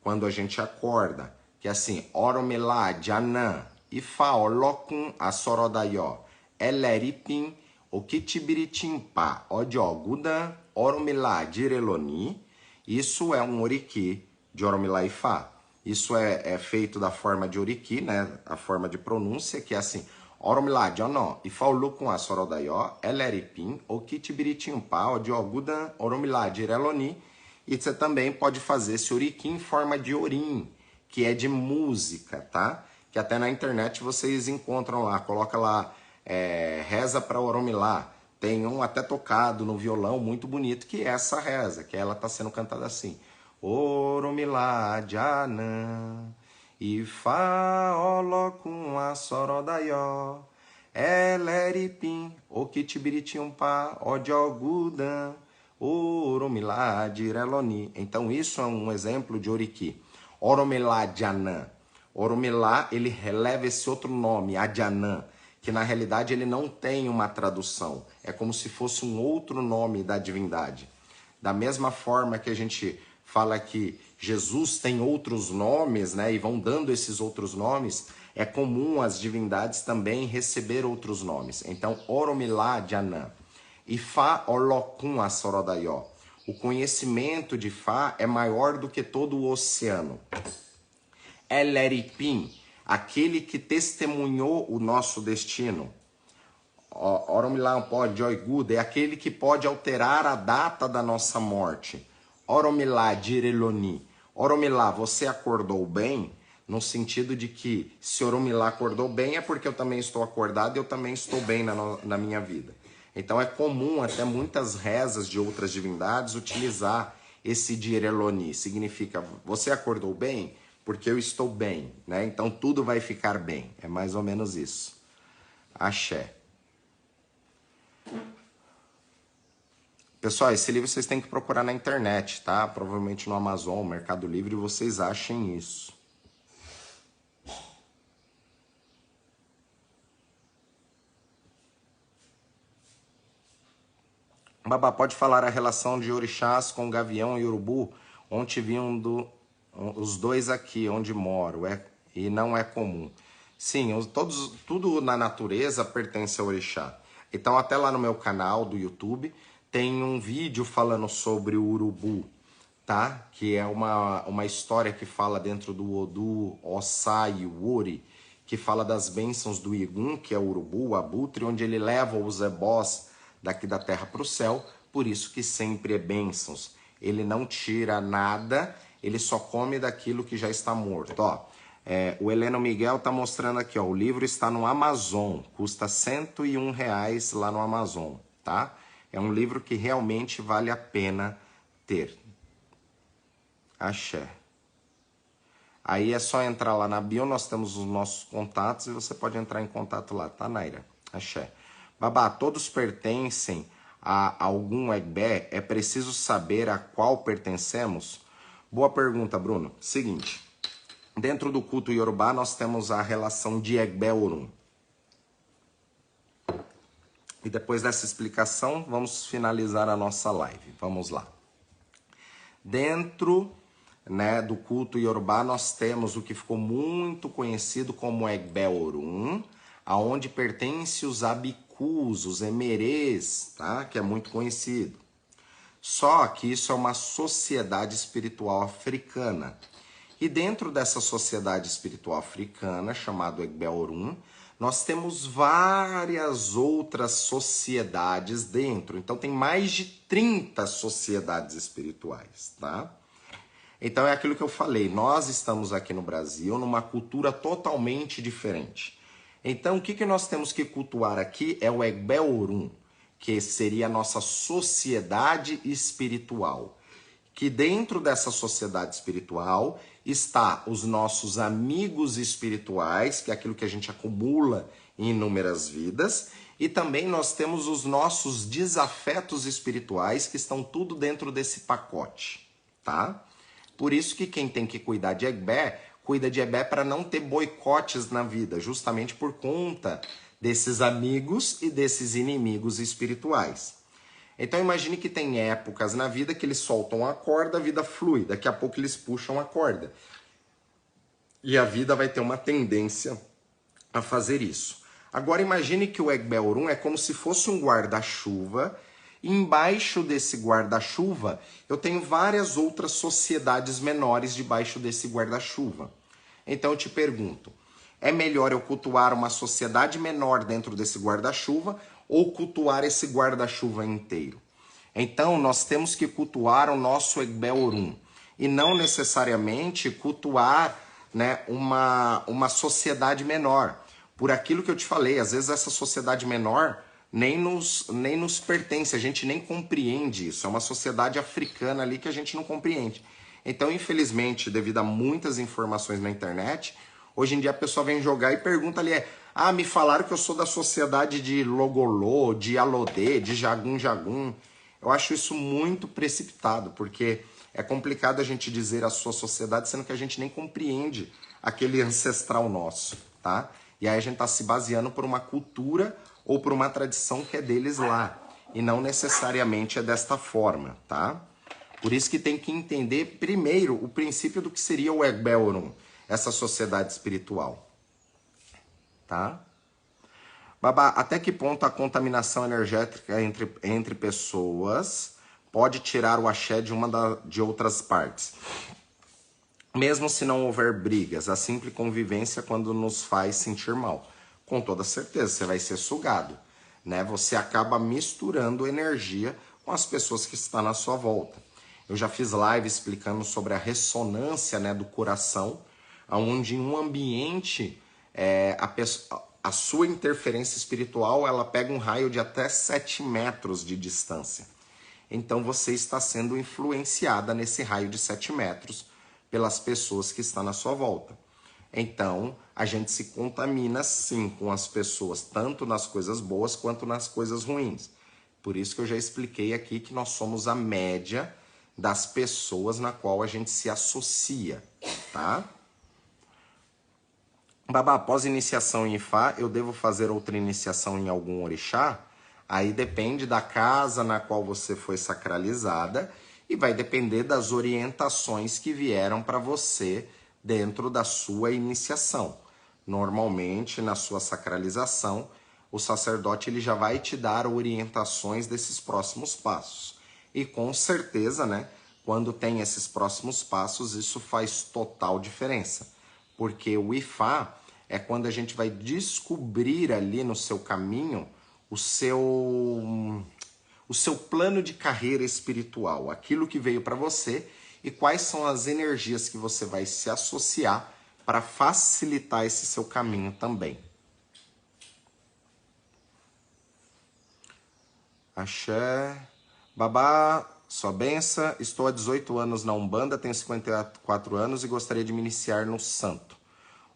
quando a gente acorda, que é assim, oromilá, janã, ifá, olokun, asorodaió, eleripim, okitibiritimpa, odiogudan, oromilá, direloni. Isso é um oriqui de oromilá ifá. Isso é feito da forma de oriqui, né? A forma de pronúncia, que é assim, oromilá, janó, ifá, olokun, asorodaió, eleripim, okitibiritimpa, odiogudan, oromilá, direloni. E você também pode fazer esse oriqui em forma de orim, que é de música, tá? Que até na internet vocês encontram lá, coloca lá, reza para oromilá. Tem um até tocado no violão, muito bonito, que é essa reza, que ela está sendo cantada assim. Oromilá janã, ifá olokun asorodaió, eleripim, okitibiritimpa, odiogudan, oromilá direloni. Então isso é um exemplo de oriqui. Oromilá janã. Oromilá, ele releva esse outro nome, Adjanã, que na realidade ele não tem uma tradução. É como se fosse um outro nome da divindade. Da mesma forma que a gente fala que Jesus tem outros nomes, né, e vão dando esses outros nomes, é comum as divindades também receber outros nomes. Então, Oromilá Janã. Ifá olokun asorodaió. O conhecimento de Ifá é maior do que todo o oceano. Eleripim. aquele que testemunhou o nosso destino. Oromilá pode, Oiguda, é aquele que pode alterar a data da nossa morte. Oromilá, Direloni. Oromilá, você acordou bem? No sentido de que se Oromilá acordou bem é porque eu também estou acordado e eu também estou bem na minha vida. Então é comum até muitas rezas de outras divindades utilizar esse Direloni. Significa, você acordou bem? Porque eu estou bem, né? Então tudo vai ficar bem. É mais ou menos isso. Axé. Pessoal, esse livro vocês têm que procurar na internet, tá? Provavelmente no Amazon, Mercado Livre, vocês achem isso. Babá, pode falar a relação de orixás com gavião e urubu? Onde vinham os dois aqui, onde moro, e não é comum. Sim, tudo na natureza pertence ao orixá. Então até lá no meu canal do YouTube tem um vídeo falando sobre o urubu, tá? Que é uma história que fala dentro do Odu, Ossai e Wuri, que fala das bênçãos do Igum, que é o urubu, o abutre, onde ele leva os ebós daqui da terra para o céu, por isso que sempre é bênçãos. Ele não tira nada, ele só come daquilo que já está morto. Ó, o Heleno Miguel está mostrando aqui, ó, o livro está no Amazon, custa R$101 lá no Amazon, tá? É um livro que realmente vale a pena ter. Axé. Aí é só entrar lá na bio, nós temos os nossos contatos e você pode entrar em contato lá, tá, Naira? Axé. Babá, todos pertencem a algum Egbé? É preciso saber a qual pertencemos? Boa pergunta, Bruno. Seguinte, dentro do culto Yorubá nós temos a relação de Egbé Orum. E depois dessa explicação, vamos finalizar a nossa live. Vamos lá. Dentro, né, do culto Yorubá nós temos o que ficou muito conhecido como Egbé Orum, aonde pertence os abicus, os emerês, tá? Que é muito conhecido. Só que isso é uma sociedade espiritual africana. E dentro dessa sociedade espiritual africana, chamada Egbé Orum, nós temos várias outras sociedades dentro. Então tem mais de 30 sociedades espirituais, tá? Então é aquilo que eu falei, nós estamos aqui no Brasil numa cultura totalmente diferente. Então, o que nós temos que cultuar aqui é o Egbé Orum, que seria a nossa sociedade espiritual. Que dentro dessa sociedade espiritual está os nossos amigos espirituais, que é aquilo que a gente acumula em inúmeras vidas, e também nós temos os nossos desafetos espirituais, que estão tudo dentro desse pacote, tá? Por isso que quem tem que cuidar de Egbé, cuida de Egbé para não ter boicotes na vida, justamente por conta desses amigos e desses inimigos espirituais. Então imagine que tem épocas na vida que eles soltam a corda, a vida flui, daqui a pouco eles puxam a corda. E a vida vai ter uma tendência a fazer isso. Agora imagine que o Egbé Orum é como se fosse um guarda-chuva. Embaixo desse guarda-chuva, eu tenho várias outras sociedades menores debaixo desse guarda-chuva. Então eu te pergunto, é melhor eu cultuar uma sociedade menor dentro desse guarda-chuva ou cultuar esse guarda-chuva inteiro? Então nós temos que cultuar o nosso Egbé Orum e não necessariamente cultuar, né, uma sociedade menor. Por aquilo que eu te falei, às vezes essa sociedade menor nem nos pertence, a gente nem compreende isso. É uma sociedade africana ali que a gente não compreende. Então, infelizmente, devido a muitas informações na internet, hoje em dia a pessoa vem jogar e pergunta ali, me falaram que eu sou da sociedade de Logolô, de Alodê, de Jagum. Eu acho isso muito precipitado, porque é complicado a gente dizer a sua sociedade, sendo que a gente nem compreende aquele ancestral nosso, tá? E aí a gente está se baseando por uma cultura ou por uma tradição que é deles lá, e não necessariamente é desta forma, tá? Por isso que tem que entender primeiro o princípio do que seria o Egbé Orum, essa sociedade espiritual, tá? Babá, até que ponto a contaminação energética entre pessoas pode tirar o axé de outras partes? Mesmo se não houver brigas, a simples convivência quando nos faz sentir mal. Com toda certeza, você vai ser sugado, né? Você acaba misturando energia com as pessoas que estão na sua volta. Eu já fiz live explicando sobre a ressonância, né, do coração, onde em um ambiente a sua interferência espiritual ela pega um raio de até 7 metros de distância. Então você está sendo influenciada nesse raio de 7 metros pelas pessoas que estão na sua volta. Então, a gente se contamina sim com as pessoas, tanto nas coisas boas quanto nas coisas ruins. Por isso que eu já expliquei aqui que nós somos a média das pessoas na qual a gente se associa, tá? Babá, após iniciação em Ifá, eu devo fazer outra iniciação em algum orixá? Aí depende da casa na qual você foi sacralizada e vai depender das orientações que vieram para você dentro da sua iniciação. Normalmente, na sua sacralização, o sacerdote ele já vai te dar orientações desses próximos passos. E com certeza, né, quando tem esses próximos passos, isso faz total diferença. Porque o Ifá é quando a gente vai descobrir ali no seu caminho o seu plano de carreira espiritual, aquilo que veio para você e quais são as energias que você vai se associar para facilitar esse seu caminho também. Axé. Babá, sua benção. Estou há 18 anos na Umbanda, tenho 54 anos e gostaria de me iniciar no santo.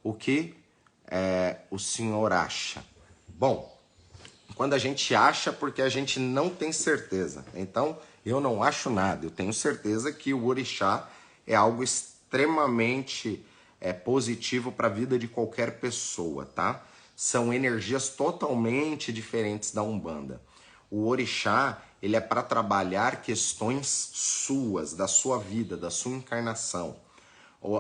O que o senhor acha? Bom, quando a gente acha, porque a gente não tem certeza. Então, eu não acho nada. Eu tenho certeza que o orixá é algo extremamente positivo para a vida de qualquer pessoa, tá? São energias totalmente diferentes da Umbanda. O orixá, ele é para trabalhar questões suas, da sua vida, da sua encarnação.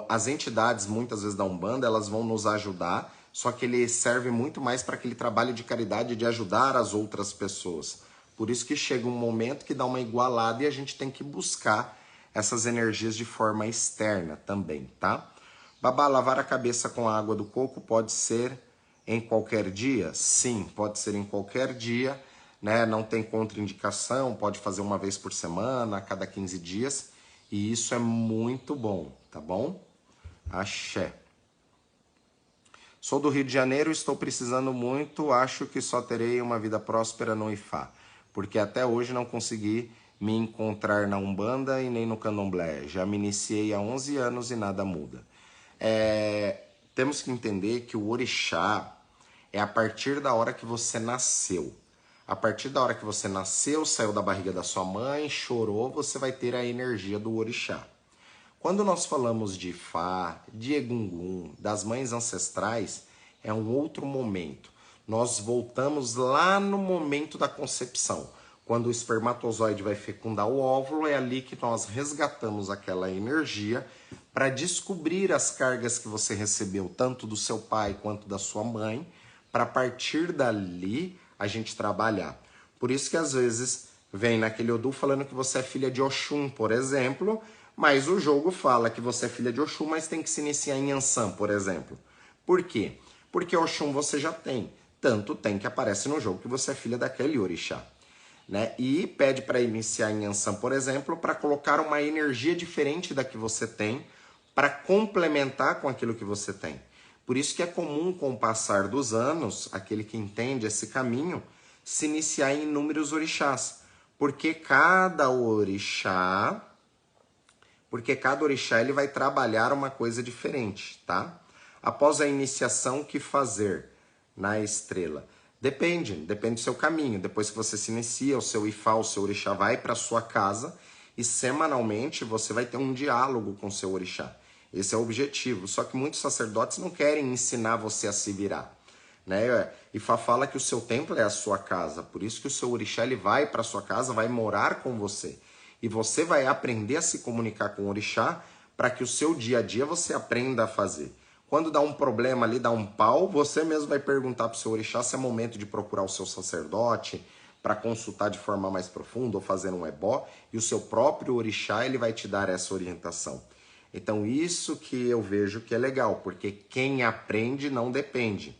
As entidades, muitas vezes da Umbanda, elas vão nos ajudar, só que ele serve muito mais para aquele trabalho de caridade de ajudar as outras pessoas. Por isso que chega um momento que dá uma igualada e a gente tem que buscar essas energias de forma externa também, tá? Babá, lavar a cabeça com a água do coco pode ser em qualquer dia? Sim, pode ser em qualquer dia, né? Não tem contraindicação, pode fazer uma vez por semana, a cada 15 dias, e isso é muito bom, tá bom? Axé. Sou do Rio de Janeiro, estou precisando muito, acho que só terei uma vida próspera no Ifá, porque até hoje não consegui me encontrar na Umbanda e nem no Candomblé. Já me iniciei há 11 anos e nada muda. Temos que entender que o orixá é a partir da hora que você nasceu. A partir da hora que você nasceu, saiu da barriga da sua mãe, chorou, você vai ter a energia do orixá. Quando nós falamos de Ifá, de Egungun, das mães ancestrais, é um outro momento. Nós voltamos lá no momento da concepção. Quando o espermatozoide vai fecundar o óvulo, é ali que nós resgatamos aquela energia para descobrir as cargas que você recebeu, tanto do seu pai quanto da sua mãe, para a partir dali a gente trabalhar. Por isso que às vezes vem naquele Odu falando que você é filha de Oxum, por exemplo, mas o jogo fala que você é filha de Oxum, mas tem que se iniciar em Ansan, por exemplo. Por quê? Porque Oxum você já tem. Tanto tem que aparece no jogo que você é filha daquele orixá. Né? E pede para iniciar em Ansan, por exemplo, para colocar uma energia diferente da que você tem, para complementar com aquilo que você tem. Por isso que é comum, com o passar dos anos, aquele que entende esse caminho, se iniciar em inúmeros orixás. Porque cada orixá ele vai trabalhar uma coisa diferente, tá? Após a iniciação, o que fazer na estrela? Depende do seu caminho. Depois que você se inicia, o seu Ifá, o seu orixá vai para sua casa e semanalmente você vai ter um diálogo com o seu orixá. Esse é o objetivo. Só que muitos sacerdotes não querem ensinar você a se virar. Né? Ifá fala que o seu templo é a sua casa. Por isso que o seu orixá ele vai para sua casa, vai morar com você. E você vai aprender a se comunicar com o orixá para que o seu dia a dia você aprenda a fazer. Quando dá um problema ali, dá um pau, você mesmo vai perguntar para o seu orixá se é momento de procurar o seu sacerdote para consultar de forma mais profunda ou fazer um ebó. E o seu próprio orixá ele vai te dar essa orientação. Então isso que eu vejo que é legal, porque quem aprende não depende.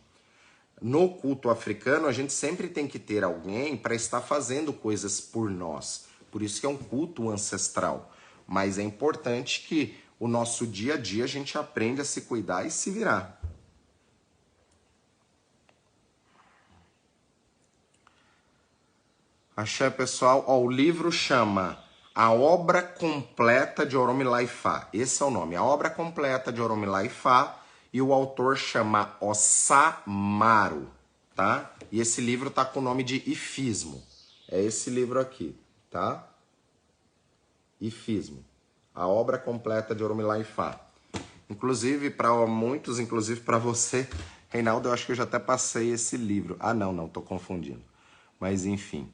No culto africano, a gente sempre tem que ter alguém para estar fazendo coisas por nós. Por isso que é um culto ancestral. Mas é importante que o nosso dia a dia a gente aprenda a se cuidar e se virar. Axé, pessoal. Ó, o livro chama A Obra Completa de Oromilá Ifá. Esse é o nome, A Obra Completa de Oromilá Ifá. E o autor chama Osamaru, tá? E esse livro tá com o nome de Ifismo. É esse livro aqui, tá? Ifismo. A Obra Completa de Oromilá Ifá. Inclusive, para muitos, inclusive para você, Reinaldo, eu acho que eu já até passei esse livro. Ah, não, tô confundindo. Mas, enfim.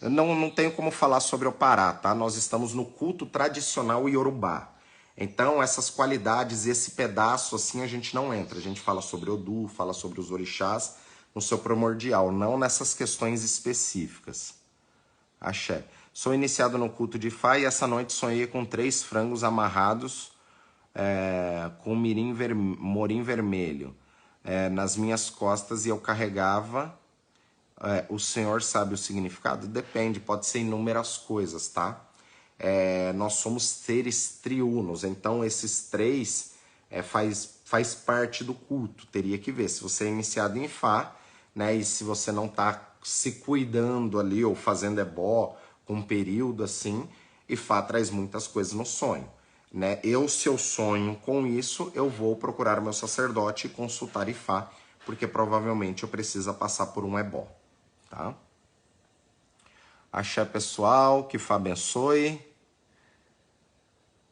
Eu não tenho como falar sobre o Pará, tá? Nós estamos no culto tradicional iorubá. Então, essas qualidades, esse pedaço, assim, a gente não entra. A gente fala sobre Odu, fala sobre os orixás, no seu primordial, não nessas questões específicas. Axé. Sou iniciado no culto de Ifá e essa noite sonhei com 3 frangos amarrados com morim vermelho nas minhas costas e eu carregava. O senhor sabe o significado? Depende, pode ser inúmeras coisas, tá? Nós somos seres triunos, então esses 3 faz parte do culto. Teria que ver se você é iniciado em Ifá, né? E se você não tá se cuidando ali ou fazendo ebó com um período assim, Ifá traz muitas coisas no sonho, né? Se eu sonho com isso, eu vou procurar meu sacerdote e consultar Ifá, porque provavelmente eu preciso passar por um ebó, tá? Axé, pessoal, que Fá abençoe.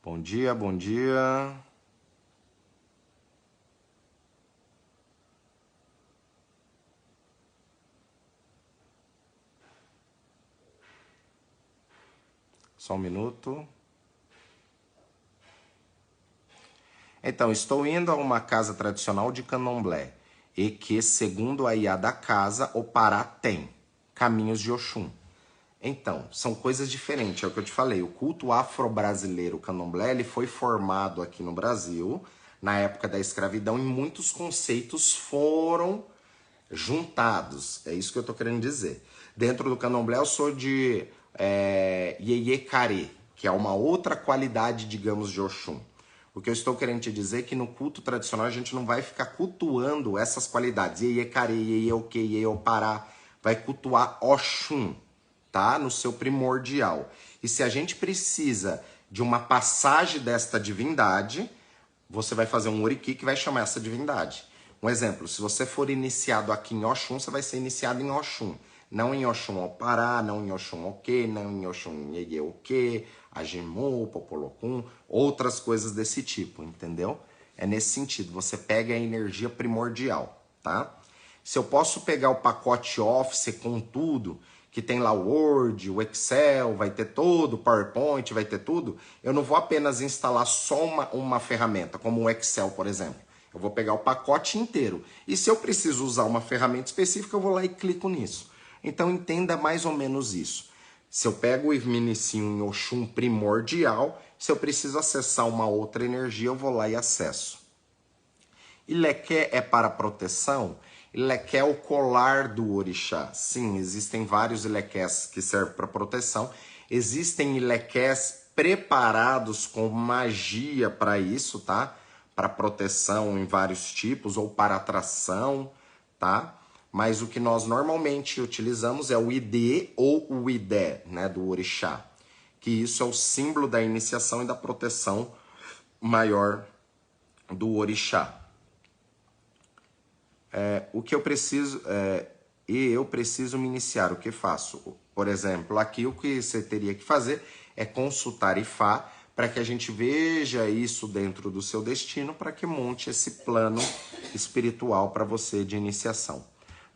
Bom dia, bom dia. Só um minuto. Então, estou indo a uma casa tradicional de candomblé e que, segundo a Iá da casa, o Pará tem caminhos de Oxum. Então, são coisas diferentes, é o que eu te falei. O culto afro-brasileiro candomblé ele foi formado aqui no Brasil, na época da escravidão, e muitos conceitos foram juntados. É isso que eu estou querendo dizer. Dentro do candomblé, eu sou de Iê Carê, que é uma outra qualidade, digamos, de Oxum. O que eu estou querendo te dizer é que no culto tradicional a gente não vai ficar cultuando essas qualidades. Iê Carê, Iê Oque, Iê Opará. Vai cultuar Oxum, tá? No seu primordial. E se a gente precisa de uma passagem desta divindade, você vai fazer um oriki que vai chamar essa divindade. Um exemplo, se você for iniciado aqui em Oxum, você vai ser iniciado em Oxum. Não em Oxum Opará, não em Oxum Oque, não em Oxum Iê Oque, Ajimu, Popolocum, outras coisas desse tipo, entendeu? É nesse sentido, você pega a energia primordial, tá? Se eu posso pegar o pacote Office com tudo, que tem lá o Word, o Excel, vai ter tudo, o PowerPoint, vai ter tudo, eu não vou apenas instalar só uma ferramenta, como o Excel, por exemplo. Eu vou pegar o pacote inteiro. E se eu preciso usar uma ferramenta específica, eu vou lá e clico nisso. Então entenda mais ou menos isso. Se eu pego e me inicio em Oxum primordial, se eu preciso acessar uma outra energia, eu vou lá e acesso. Ileké é para proteção? Ileké é o colar do orixá. Sim, existem vários ilequés que servem para proteção. Existem ilequés preparados com magia para isso, tá? Para proteção em vários tipos ou para atração, tá? Mas o que nós normalmente utilizamos é o ID ou o Idé, né, do orixá. Que isso é o símbolo da iniciação e da proteção maior do orixá. O que eu preciso eu preciso me iniciar, o que faço? Por exemplo, aqui o que você teria que fazer é consultar Ifá para que a gente veja isso dentro do seu destino, para que monte esse plano espiritual para você de iniciação.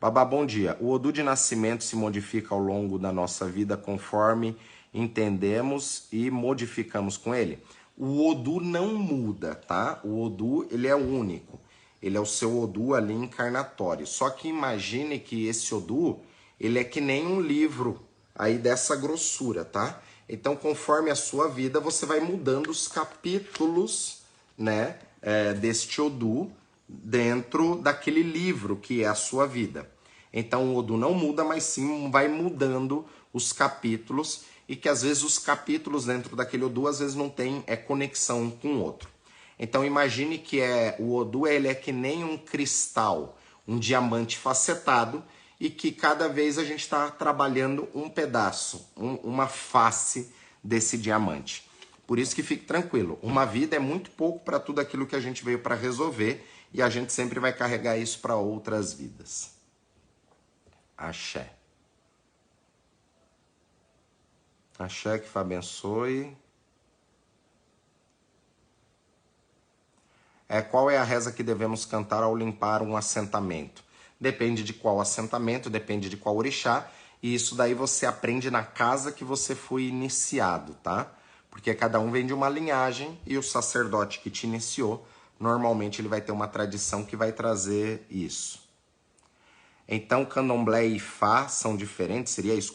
Babá, bom dia. O Odu de nascimento se modifica ao longo da nossa vida conforme entendemos e modificamos com ele? O Odu não muda, tá? O Odu, ele é único. Ele é o seu Odu ali encarnatório. Só que imagine que esse Odu, ele é que nem um livro aí dessa grossura, tá? Então, conforme a sua vida, você vai mudando os capítulos, né, deste Odu dentro daquele livro que é a sua vida. Então, o Odu não muda, mas sim vai mudando os capítulos, e que às vezes os capítulos dentro daquele Odu às vezes não tem conexão um com o outro. Então, imagine que o Odu ele é que nem um cristal, um diamante facetado, e que cada vez a gente está trabalhando um pedaço, uma face desse diamante. Por isso que fique tranquilo, uma vida é muito pouco para tudo aquilo que a gente veio para resolver, e a gente sempre vai carregar isso para outras vidas. Axé. Axé, que Fá abençoe. Qual é a reza que devemos cantar ao limpar um assentamento? Depende de qual assentamento, depende de qual orixá, e isso daí você aprende na casa que você foi iniciado, tá? Porque cada um vem de uma linhagem, e o sacerdote que te iniciou, normalmente ele vai ter uma tradição que vai trazer isso. Então, candomblé e Ifá são diferentes? Seria isso?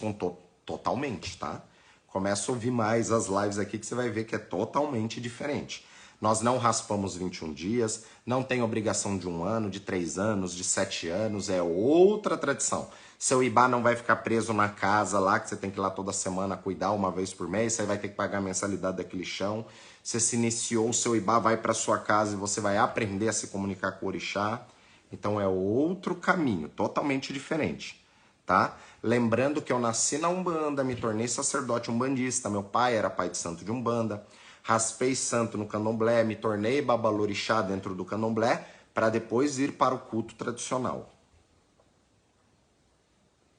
Totalmente, tá? Começa a ouvir mais as lives aqui que você vai ver que é totalmente diferente. Nós não raspamos 21 dias, não tem obrigação de 1 ano, de 3 anos, de 7 anos, é outra tradição. Seu Ibá não vai ficar preso na casa lá, que você tem que ir lá toda semana cuidar uma vez por mês, você vai ter que pagar a mensalidade daquele chão. Você se iniciou, o seu Ibá vai para sua casa e você vai aprender a se comunicar com o orixá. Então é outro caminho, totalmente diferente, tá? Lembrando que eu nasci na Umbanda, me tornei sacerdote umbandista, meu pai era pai de santo de Umbanda, raspei santo no candomblé, me tornei babalorixá dentro do candomblé, para depois ir para o culto tradicional.